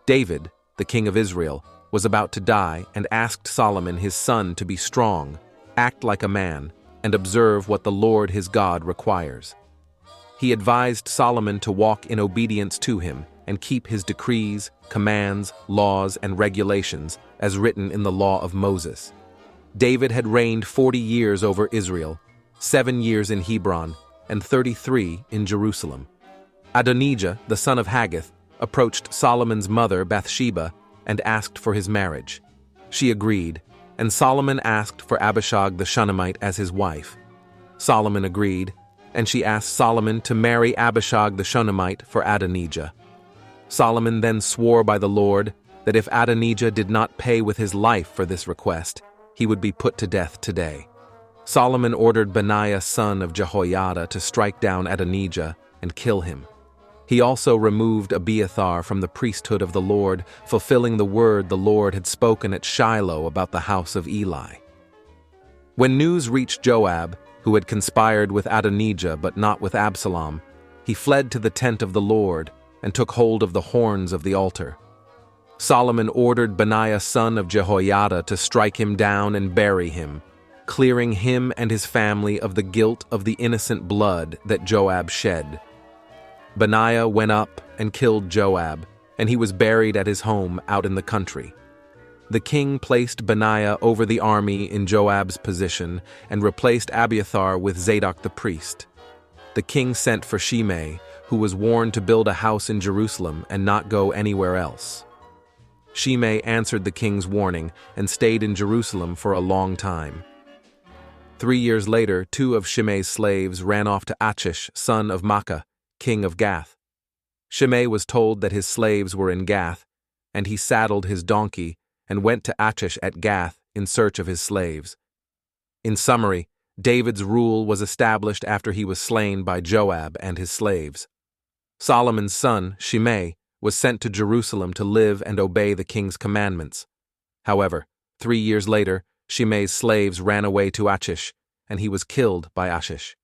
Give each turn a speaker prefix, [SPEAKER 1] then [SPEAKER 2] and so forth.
[SPEAKER 1] David, the king of Israel, was about to die and asked Solomon his son to be strong, act like a man, and observe what the Lord his God requires. He advised Solomon to walk in obedience to him and keep his decrees, commands, laws, and regulations as written in the law of Moses. David had reigned 40 years over Israel, 7 years in Hebron, and 33 in Jerusalem. Adonijah, the son of Haggith, approached Solomon's mother Bathsheba and asked for his marriage. She agreed, and Solomon asked for Abishag the Shunammite as his wife. Solomon agreed, and she asked Solomon to marry Abishag the Shunammite for Adonijah. Solomon then swore by the Lord that if Adonijah did not pay with his life for this request, he would be put to death today. Solomon ordered Benaiah son of Jehoiada to strike down Adonijah and kill him. He also removed Abiathar from the priesthood of the Lord, fulfilling the word the Lord had spoken at Shiloh about the house of Eli. When news reached Joab, who had conspired with Adonijah but not with Absalom, he fled to the tent of the Lord and took hold of the horns of the altar. Solomon ordered Benaiah son of Jehoiada to strike him down and bury him, clearing him and his family of the guilt of the innocent blood that Joab shed. Benaiah went up and killed Joab, and he was buried at his home out in the country. The king placed Benaiah over the army in Joab's position and replaced Abiathar with Zadok the priest. The king sent for Shimei, who was warned to build a house in Jerusalem and not go anywhere else. Shimei answered the king's warning and stayed in Jerusalem for a long time. 3 years later, 2 of Shimei's slaves ran off to Achish, son of Maacah, king of Gath. Shimei was told that his slaves were in Gath, and he saddled his donkey and went to Achish at Gath in search of his slaves. In summary, David's rule was established after he was slain by Joab and his slaves. Solomon's son, Shimei, was sent to Jerusalem to live and obey the king's commandments. However, 3 years later, Shimei's slaves ran away to Achish, and he was killed by Achish.